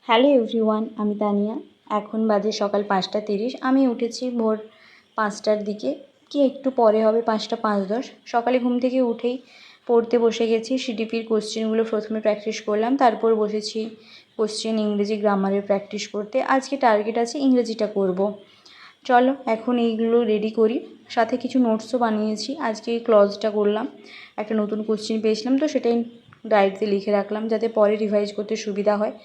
Hello everyone, আমি তানিয়া। এখন বাজে সকাল 5টা 30। আমি উঠেছি ভোর 5টার দিকে, কি একটু পরে হবে, 5টা 5-10। সকালে ঘুম থেকে উঠেই পড়তে বসে গেছি। সিডিপির কোশ্চেনগুলো প্রথমে প্র্যাকটিস করলাম, তারপর বসেছি কোশ্চেন ইংরেজি গ্রামারের প্র্যাকটিস করতে। আজকে টার্গেট আছে ইংরেজিটা করব। চলো এখন এইগুলো রেডি করি। সাথে কিছু নোটসও বানিয়েছি। আজকে এই ক্লজটা করলাম, একটা নতুন কোশ্চেন পেয়েছিলাম তো সেটাই ডায়েরিতে লিখে রাখলাম যাতে পরে রিভাইজ করতে সুবিধা হয়।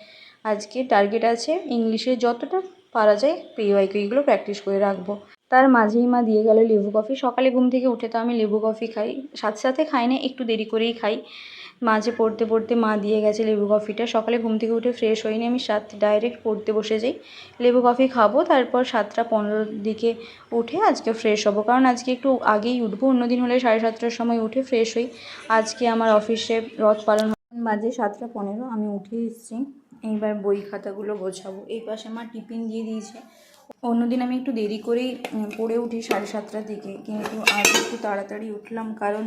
আজকে টার্গেট আছে ইংলিশে যতটা পারা যায় পিওয়াইকিউগুলো প্র্যাকটিস করে রাখবো। তার মাঝেই মা দিয়ে গেল লেবু কফি। সকালে ঘুম থেকে উঠে তো আমি লেবু কফি খাই, সাথে সাথে খাই না, একটু দেরি করেই খাই। মাঝে পড়তে পড়তে মা দিয়ে গেছে লেবু কফিটা। সকালে ঘুম থেকে উঠে ফ্রেশ হইনি, আমি ডাইরেক্ট পড়তে বসে যাই। লেবু কফি খাবো, তারপর 7টা 15 দিকে উঠে আজকে ফ্রেশ হবো, কারণ আজকে একটু আগেই উঠবো। অন্যদিন হলে 7:30টার সময় উঠে ফ্রেশ হই। আজকে আমার অফিসে রথ পালন বাজে 7টা 15। আমি উঠে এসেছি, এইবার বই খাতাগুলো গোছাবো। এই পাশে আমার টিফিন দিয়ে দিয়েছে। অন্যদিন আমি একটু দেরি করেই পড়ে উঠি 7:30টার দিকে, কিন্তু আজ একটু তাড়াতাড়ি উঠলাম কারণ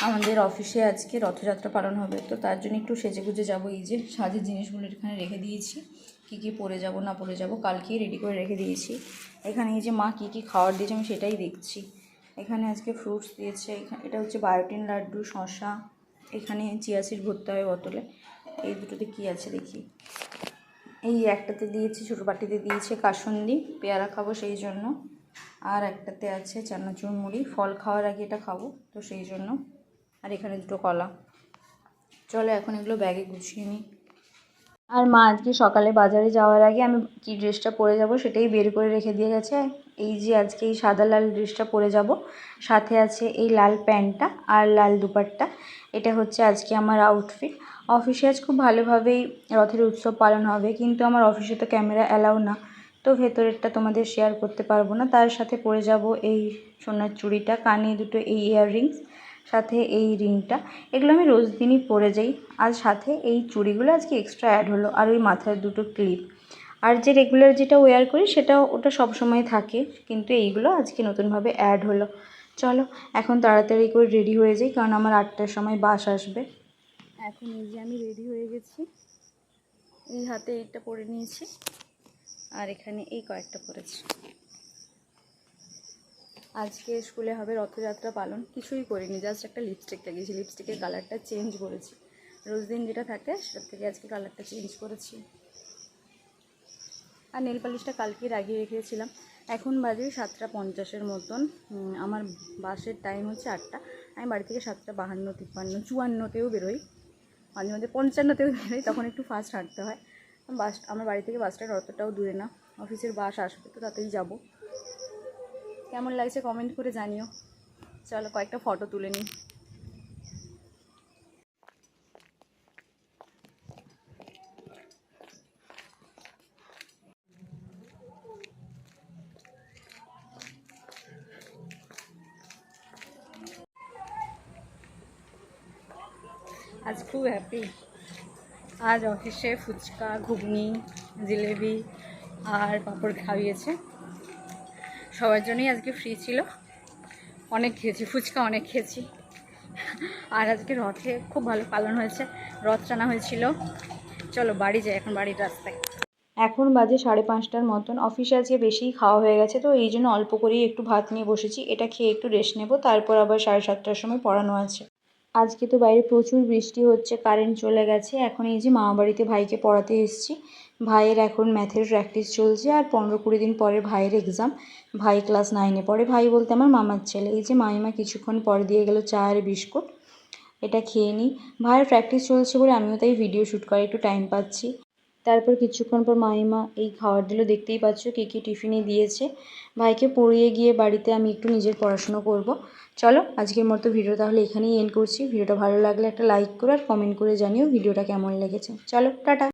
আমাদের অফিসে আজকে রথযাত্রা পালন হবে, তো তার জন্য একটু সেজেগুজে যাবো। এই যে সাজের জিনিসগুলো এখানে রেখে দিয়েছি, কী কী পরে যাব না পরে যাব কালকেই রেডি করে রেখে দিয়েছি। এখানে এই যে মা কী কী খাবার দিয়েছে আমি সেটাই দেখছি। এখানে আজকে ফ্রুটস দিয়েছে, এটা হচ্ছে বায়োটিন লাড্ডু, শসা, এখানে চিয়া সিড ভরতে হয় বোতলে। এই দুটোতে কী আছে দেখি। এই একটাতে দিয়েছি, ছোটো বাটিতে দিয়েছে কাসুন্দি, পেয়ারা খাবো সেই জন্য। আর একটাতে আছে চানাচুর মুড়ি, ফল খাওয়ার আগে এটা খাবো তো সেই জন্য। আর এখানে দুটো কলা। চলো এখন এগুলো ব্যাগে গুছিয়ে নিই। আর মা আজকে সকালে বাজারে যাওয়ার আগে আমি কী ড্রেসটা পরে যাব সেটাই বের করে রেখে দিয়ে গেছে। এই যে আজকে এই সাদা লাল ড্রেসটা পরে যাব, সাথে আছে এই লাল প্যান্টটা আর লাল দুপাট্টা। এটা হচ্ছে আজকে আমার আউটফিট। অফিসে আজ খুব ভালোভাবেই রথের উৎসব পালন হবে, কিন্তু আমার অফিসে তো ক্যামেরা অ্যালাউ না, তো ভেতরেরটা তোমাদের শেয়ার করতে পারবো না। তার সাথে পরে যাব এই সোনার চুড়িটা, কানে দুটো এই ইয়াররিংস, সাথে এই রিংটা। এগুলো আমি রোজ দিনই পরে যাই, আর সাথে এই চুড়িগুলো আজকে এক্সট্রা অ্যাড হলো, আর ওই মাথার দুটো ক্লিপ। আর যে রেগুলার যেটা ওয়্যার করি ওটা সব সময় থাকে, কিন্তু এইগুলো আজকে নতুনভাবে অ্যাড হলো। চলো এখন তাড়াতাড়ি করে রেডি হয়ে যাই, কারণ আমার 8টার সময় বাস আসবে। এখন এই যে আমি রেডি হয়ে গেছি। এই হাতে এইটা পরে নিয়েছি, আর এখানে এই কয়েকটা পরেছি। আজকে স্কুলে হবে রথযাত্রা পালন, কিছুই করিনি, জাস্ট একটা লিপস্টিক লাগিয়েছি। লিপস্টিকের কালারটা চেঞ্জ করেছি, রোজ দিন যেটা থাকে সেটার থেকে আজকে কালারটা চেঞ্জ করেছি। আর নেল পালিশটা কালকে লাগিয়ে রেখেছিলাম। এখন বাজে 7টা 50-এর মতন। আমার বাসের টাইম হচ্ছে 8টা। আমি বাড়ি থেকে 7টা 52, 53, 54তেও বেরোই, মাঝে মাঝে 55তেও বেরোই, তখন একটু ফাস্ট হাঁটতে হয়। আমার বাড়ি থেকে বাসটা অতটাও দূরে না, অফিসের বাস আসবে তো তাতেই যাব। কেমন লাগছে কমেন্ট করে জানিও। চলো কয়েকটা ফটো তুলে নিই। আজ খুব হ্যাপি। আজ অফিসে ফুচকা, ঘুগনি, জিলেবি আর পাঁপড় খাইয়েছে। সবার জন্যই আজকে ফ্রি ছিল, অনেক খেয়েছি ফুচকা, অনেক খেয়েছি। আর আজকে রথে খুব ভালো পালন হয়েছে, রথ টানা হয়েছিল। চলো বাড়ি যাই, এখন বাড়ির রাস্তায়। এখন বাজে 5:30টার মতন। অফিসে আজকে বেশিই খাওয়া হয়ে গেছে, তো এই জন্য অল্প করেই একটু ভাত নিয়ে বসেছি। এটা খেয়ে একটু রেস্ট নেব, তারপর আবার 7:30টার সময় পড়ানো আছে। আজকে তো বাইরে প্রচুর বৃষ্টি হচ্ছে, কারেন্ট চলে গেছে। এখন এই যে মামা বাড়িতে ভাইকে পড়াতে এসেছি। ভাইয়ের এখন ম্যাথের প্র্যাকটিস চলছে, আর 15-20 দিন পরে ভাইয়ের এক্সাম। ভাই ক্লাস 9-এ পড়ে। ভাই বলতে আমার মামার ছেলে। এই যে মামিমা কিছুক্ষণ পরে দিয়ে গেল চা আর বিস্কুট, এটা খেয়ে নিই। ভাইয়ের প্র্যাকটিস চলছে বলে আমিও তাই ভিডিও শ্যুট করে একটু টাইম পাচ্ছি। তারপর কিছুক্ষণ পর মামিমা এই খাবার দিল, দেখতেই পাচ্ছ কী কী টিফিনে দিয়েছে। ভাইকে পড়িয়ে গিয়ে বাড়িতে আমি একটু নিজের পড়াশুনো করব। চলো আজকের মতো ভিডিও তাহলে এখানেই এন্ড করছি। ভিডিওটা ভালো লাগলে একটা লাইক করো আর কমেন্ট করে জানিও ভিডিওটা কেমন লেগেছে। চলো টাটা।